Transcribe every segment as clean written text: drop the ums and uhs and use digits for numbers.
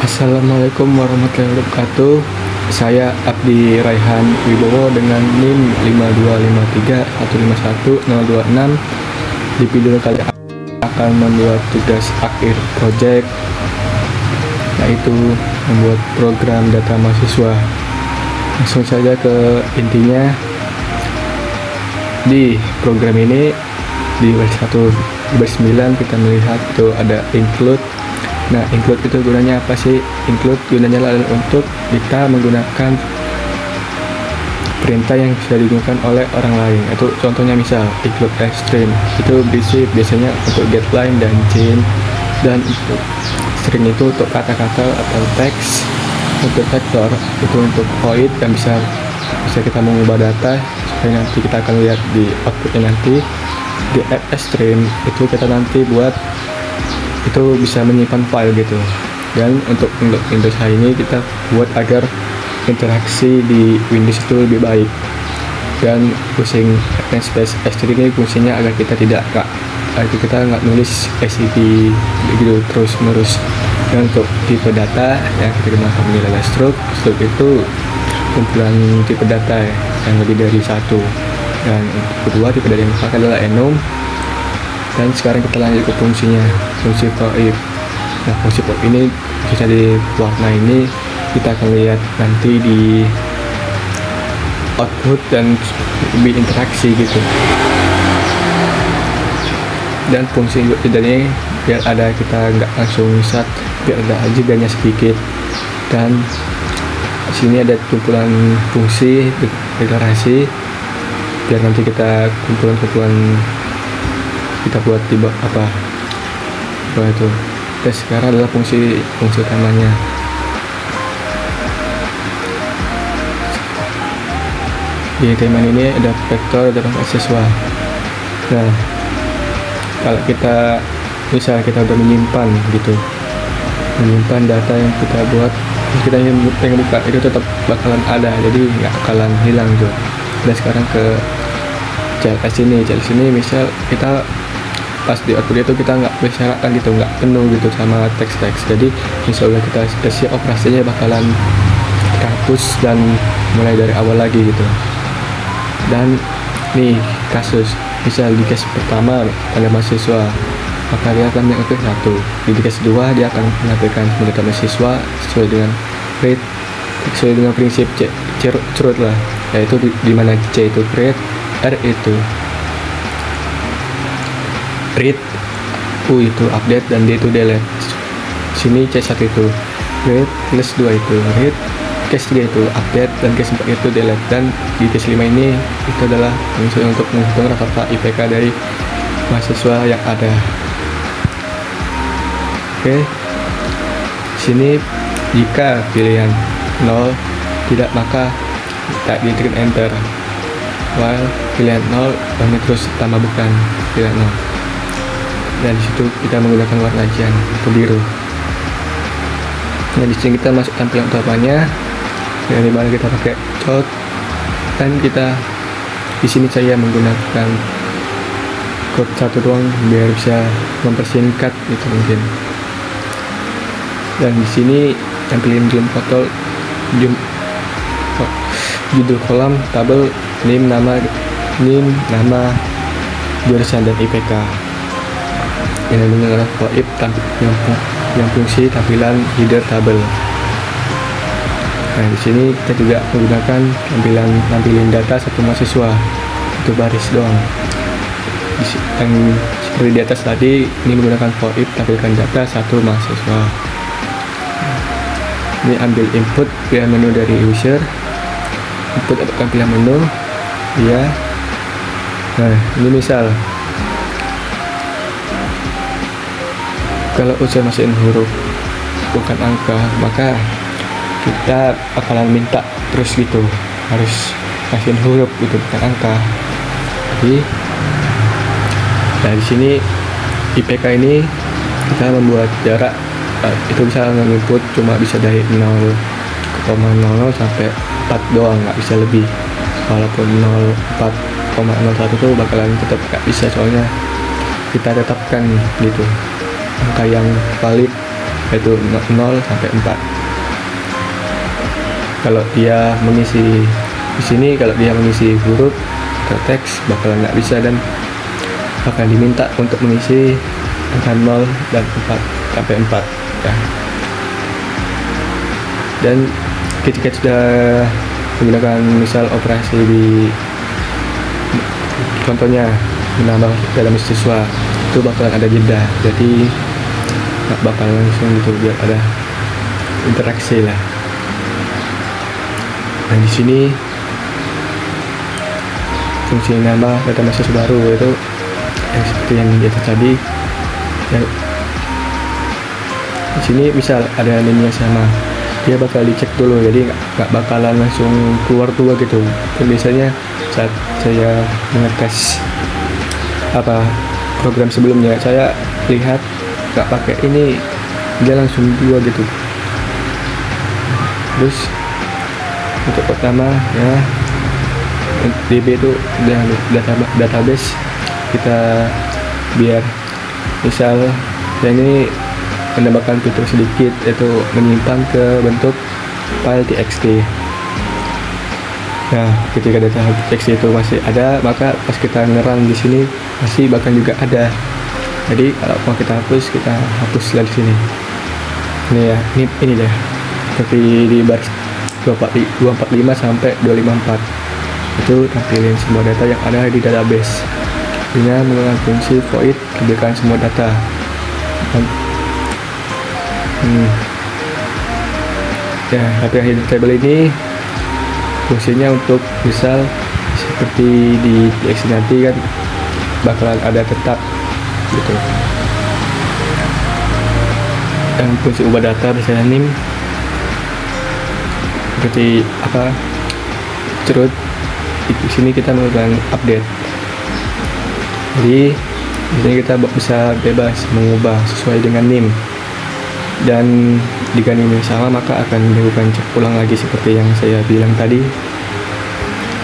Assalamualaikum warahmatullahi wabarakatuh. Saya Abdi Raihan Wibowo dengan NIM 5253151 Di video kali ini akan membuat tugas akhir project, yaitu membuat program data mahasiswa. Langsung saja ke intinya. Di program ini di baris 1 baris 9 kita melihat itu ada include. Nah, include itu gunanya apa sih? Include gunanya adalah untuk kita menggunakan perintah yang bisa digunakan oleh orang lain. Itu contohnya misal include string itu berisi biasanya untuk getLine dan chain, dan untuk string itu untuk kata-kata atau teks. Untuk vektor itu untuk void yang bisa kita mengubah data supaya nanti kita akan lihat di outputnya nanti. Di string itu kita nanti buat itu bisa menyimpan file gitu. Dan untuk Windows hari ini kita buat agar interaksi di Windows itu lebih baik. Dan pusing space string ini fungsinya agar kita nggak nulis SCP begitu terus menerus. Dan untuk tipe data yang kita gunakan adalah struct itu kumpulan tipe data yang lebih dari satu. Dan untuk kedua tipe data yang dipakai adalah enum. Dan sekarang kita lanjut ke fungsinya, fungsi for if. Nah, fungsi for ini bisa di warna ini kita akan lihat nanti di output dan lebih interaksi gitu. Dan fungsi ini biar ada kita nggak langsung start, biar ada jedanya sedikit. Dan sini ada kumpulan fungsi deklarasi, biar nanti kita kumpulan kita buat tiba apa itu. Dan sekarang adalah fungsi utamanya. Di tema ini ada vektor dan mahasiswa. Nah, kalau kita misal kita udah menyimpan data yang kita buat, kita ingin buka, itu tetap bakalan ada, jadi nggak bakalan hilang tuh. Dan sekarang ke CLS ini misal kita pas di output itu kita nggak bersyaratkan gitu, nggak penuh gitu sama teks-teks. Jadi misalnya kita siap operasinya bakalan hapus dan mulai dari awal lagi gitu. Dan nih kasus misal di case pertama ada mahasiswa, maka dia akan mengetik 1. Di case 2 dia akan menampilkan data mahasiswa sesuai dengan prinsip CRUD lah, yaitu di mana C itu create, R itu read, U itu update, dan D itu delete. Sini C1 itu read, case 2 itu read, case 3 itu update, dan case 4 itu delete. Dan di case 5 ini itu adalah fungsi untuk menghitung rata-rata IPK dari mahasiswa yang ada. Oke. Sini jika pilihan 0 tidak, maka tak ditekan enter. While pilihan 0 kami terus tambah bukan pilihan 0. Dan disitu kita menggunakan warna cian atau biru. Nah, di sini kita masuk tampilan utamanya, dari mana kita pakai code. Dan kita di sini saya menggunakan code 1 doang biar bisa mempersingkat gitu mungkin. Dan di sini tampilin foto, judul kolom, tabel, NIM, nama, jurusan, dan IPK. Ini adalah for if yang fungsi tampilan header tabel. Nah, di sini kita juga menggunakan nampilin data satu mahasiswa, itu baris doang. Yang seperti di atas tadi, ini menggunakan for if tampilkan data satu mahasiswa. Ini ambil input pilihan menu dari user, input atau pilihan menu, ya. Nah, ini misal kalau user masukin huruf bukan angka, maka kita bakalan minta terus gitu, harus masukin huruf gitu bukan angka. Jadi dari sini IPK ini kita membuat jarak itu bisa menginput cuma bisa dari 0,00 sampai 4 doang, nggak bisa lebih. Walaupun 04,01 itu bakalan tetap nggak bisa, soalnya kita tetapkan gitu angka yang valid yaitu 0 sampai 4. Kalau dia mengisi di sini, kalau dia mengisi huruf atau teks bakalan nggak bisa dan akan diminta untuk mengisi angka 0 dan 4 sampai 4 ya. Dan ketika sudah menggunakan misal operasi di contohnya menambah dalam siswa, itu bakalan ada jeda, jadi nggak bakal langsung gitu, biar ada interaksi lah. Nah di sini fungsi nambah data mahasiswa baru itu yang seperti yang di atas tadi ya. Di sini misal ada nilainya sama, dia bakal dicek dulu, jadi nggak bakalan langsung keluar gitu. Dan biasanya saat saya mengetes program sebelumnya, saya lihat nggak pakai ini, dia langsung 2 gitu. Terus untuk pertama ya, DB itu database kita, biar misal ya ini menambahkan fitur sedikit, yaitu menyimpan ke bentuk file txt. Nah, ketika data txt itu masih ada, maka pas kita ngerun di sini masih bahkan juga ada. Jadi kalau mau kita hapuslah di sini. Ini ya, ini deh. Seperti di baris 245 sampai 254. Itu tampilin semua data yang ada di database. Dengan menggunakan fungsi void, tampilkan semua data. Ya, tapi hidden table ini fungsinya untuk misal seperti di txt nanti kan bakalan ada tetap gitu. Dan fungsi ubah data misalnya nim seperti cerut di sini kita melakukan update. Jadi di sini kita bisa bebas mengubah sesuai dengan nim. Dan jika ini sama, maka akan dilakukan cek ulang lagi seperti yang saya bilang tadi.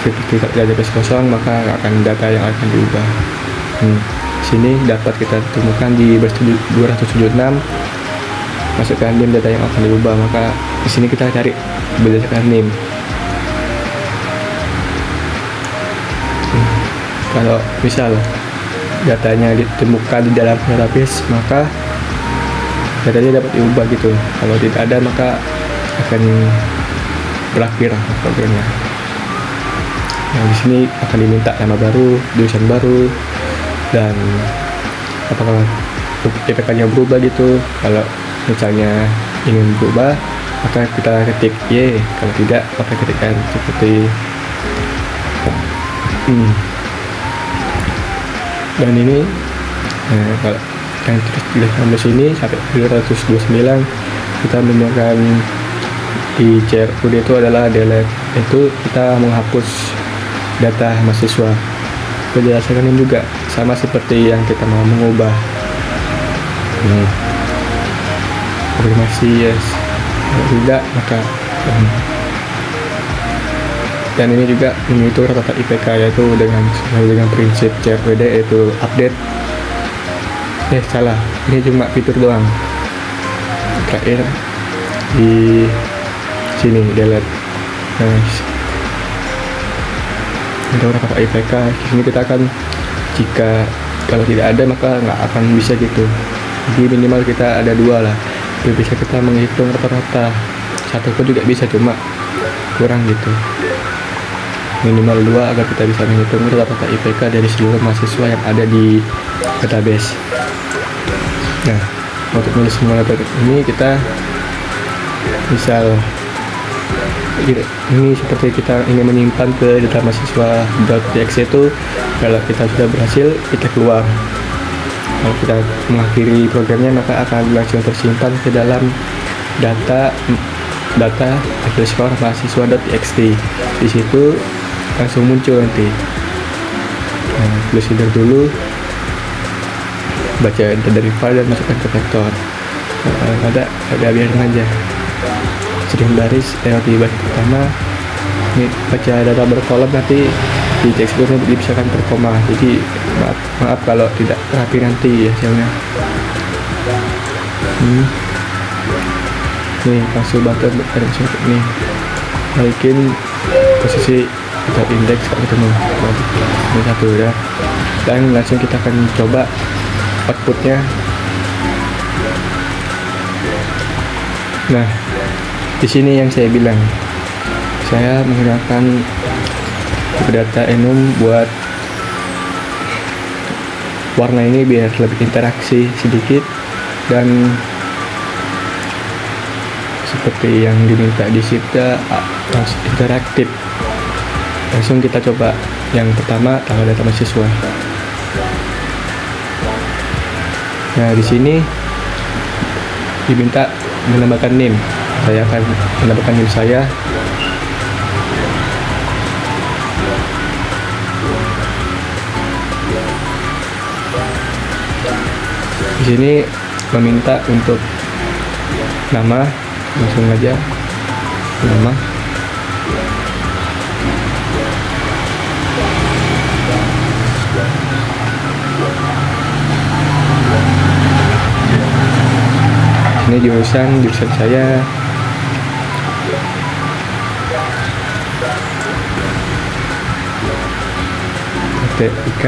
Ketika database kosong, maka akan data yang akan diubah. Sini dapat kita temukan di baris 276, masukkan nim data yang akan diubah, maka di sini kita cari berdasarkan nim. Kalau misal datanya ditemukan di dalam database, maka datanya dapat diubah gitu. Kalau tidak ada, maka akan berakhir programnya. Nah, di sini akan diminta nama baru, tulisan baru, dan apakah IPK-nya berubah gitu. Kalau misalnya ingin berubah, maka kita ketik Y. Kalau tidak, maka ketikkan seperti dan ini kalau yang terus dilihat di sini sampai 229 kita menggunakan di CRUD itu adalah delete, itu kita menghapus data mahasiswa. Penjelasan ini juga sama seperti yang kita mau mengubah. Konfirmasi yes, kalau tidak maka dan ini juga mengatur rata-rata IPK, yaitu dengan prinsip CRPD, yaitu update. Salah, ini cuma fitur doang. Terakhir di sini delete. Nice. Untuk rata-rata IPK, di sini kita akan, jika kalau tidak ada maka nggak akan bisa gitu. Jadi minimal kita ada 2 lah. Jadi bisa kita menghitung rata-rata. 1 pun juga bisa, cuma kurang gitu. Minimal 2 agar kita bisa menghitung rata-rata IPK dari seluruh mahasiswa yang ada di database. Nah, untuk menulis semua data ini kita misal ini seperti kita ingin menyimpan ke data mahasiswa .txt itu, kalau kita sudah berhasil kita keluar. Kalau kita mengakhiri programnya, maka akan langsung tersimpan ke dalam data underscore mahasiswa.txt. Di situ langsung muncul nanti. Nah, consider dulu, baca dari file dan masukkan ke vektor. Ada biarin aja. Sering baris di baris pertama ini baca data berkolom, nanti di teksturnya dipisahkan per koma. Jadi maaf kalau tidak rapi nanti hasilnya. nih pasul button ada seperti ini, balikin posisi atau indeks kayak gitu nih, balik ini satu ya, dan langsung kita akan coba outputnya. Nah, di sini yang saya bilang, saya menggunakan data enum buat warna ini biar lebih interaksi sedikit dan seperti yang diminta di Shipda harus interaktif. Langsung kita coba yang pertama, tanggal data mahasiswa. Nah, di sini diminta menambahkan NIM. Saya akan menambahkan NIM saya. Di sini meminta untuk nama, langsung aja nama. Ini jurusan saya. TIK.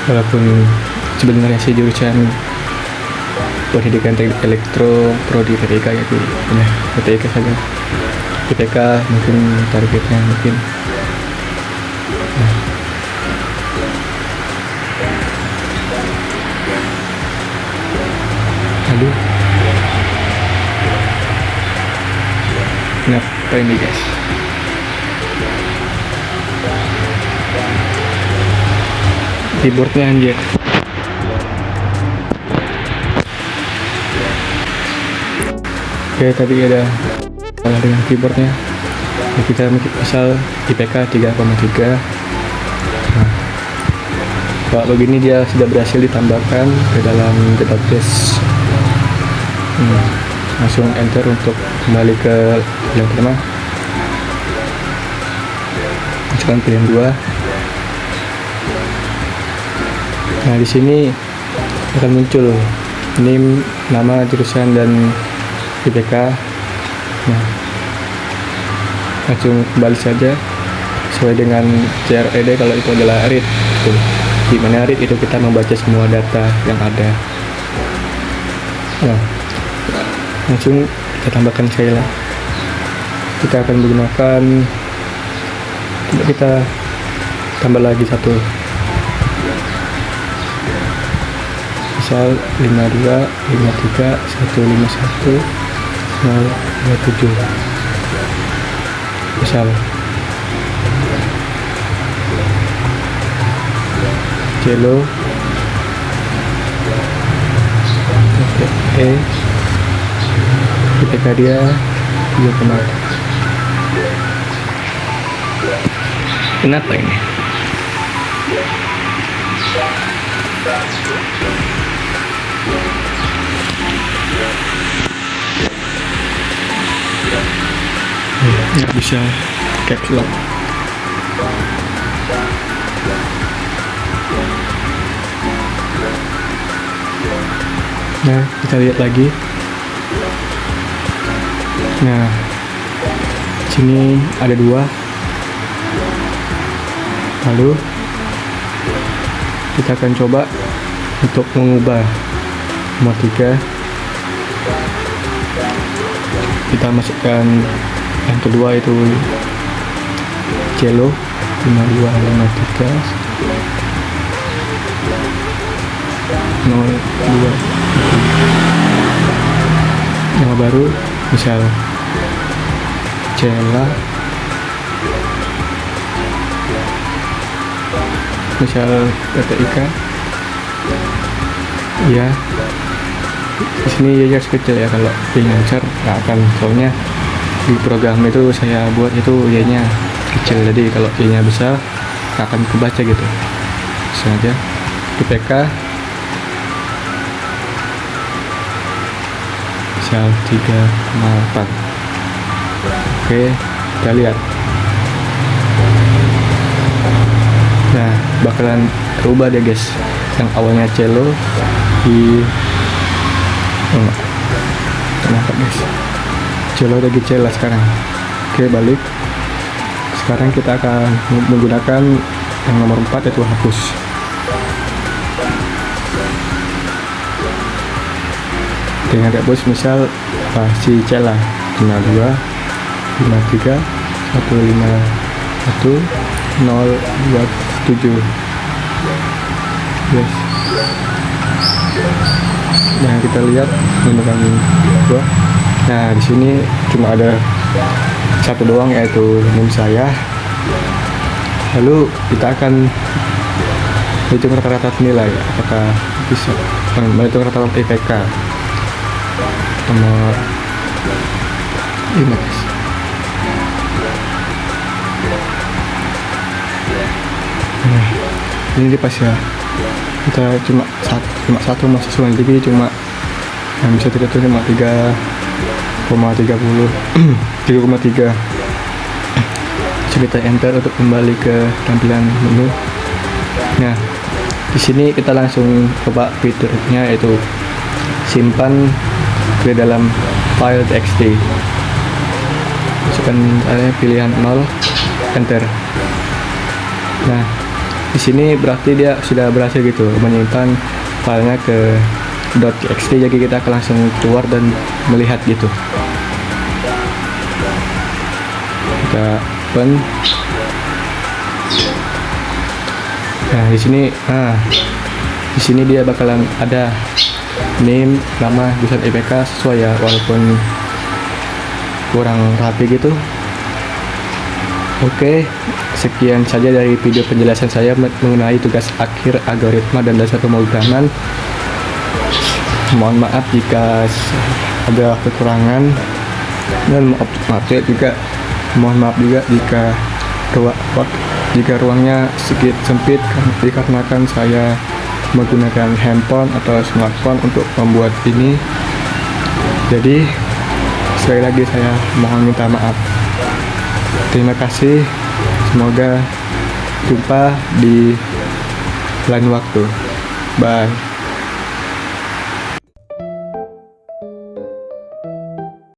Walaupun sebenarnya sih jurusan pendidikan teknik elektro, prodi TIK ya, ya TIK saja. IPK mungkin targetnya mungkin. Nah. Aduh, kenapa ini guys? Keyboardnya anjir. Oke, tadi ada salah dengan keyboardnya. Nah, kita misal IPK 3,3. Nah, kalau begini dia sudah berhasil ditambahkan ke dalam database. Langsung enter untuk kembali ke yang pertama. Misalkan pilihan 2. Nah, di sini akan muncul NIM, nama, jurusan, dan IPK. Nah, langsung kembali saja sesuai dengan CRED kalau itu adalah read. Di mana read itu kita membaca semua data yang ada. Nah, langsung kita tambahkan sekali lah. Kita akan menggunakan, kita tambah lagi satu, misal 52 53 151 027 misal Celo IPK dia 3, kenapa ini? Nggak bisa caps lock. Nah, kita lihat lagi. Nah, sini ada 2. Lalu kita akan coba untuk mengubah nomor 3. Kita masukkan yang kedua itu Celo 5253 02. Nama baru misal Cela, misal TIK ya. Di sini ya kecil ya, kalau ingin besar nggak akan, soalnya di program itu saya buat itu Y-nya kecil, jadi kalau Y-nya besar nggak akan kebaca gitu. Sengaja IPK misal 3,8. Oke, kita lihat. Nah, bakalan berubah deh guys. Yang awalnya Celo Oh, kenapa guys? Celo lagi cela sekarang. Oke, balik. Sekarang kita akan menggunakan yang nomor 4, yaitu hapus. Dengan hapus misal si cela 52 53 151 027. Yes. Nah, kita lihat menggunakan dua. Nah, di sini cuma ada satu doang, yaitu NIM saya. Lalu kita akan hitung rata-rata nilai, apakah bisa menghitung rata-rata IPK nomor 5 guys. Nah, ini pas ya, kita cuma satu mahasiswa, jadi cuma yang bisa kita tuh cuma 3,30 3,3. Kita enter untuk kembali ke tampilan menu. Nah, di sini kita langsung coba fiturnya, yaitu simpan ke dalam file txt. Masukkan pilihan 0, enter. Nah, di sini berarti dia sudah berhasil gitu menyimpan filenya ke .txt, jadi kita akan langsung keluar dan melihat gitu. Kita open. Nah, di sini dia bakalan ada name, nama, jurusan IPK sesuai ya, walaupun kurang rapi gitu. Oke, sekian saja dari video penjelasan saya mengenai tugas akhir algoritma dan dasar pemrograman. Mohon maaf jika ada kekurangan, dan mohon maaf juga jika ruangnya sedikit sempit, dikarenakan saya menggunakan handphone atau smartphone untuk membuat ini. Jadi sekali lagi saya mohon minta maaf. Terima kasih, semoga jumpa di lain waktu. Bye.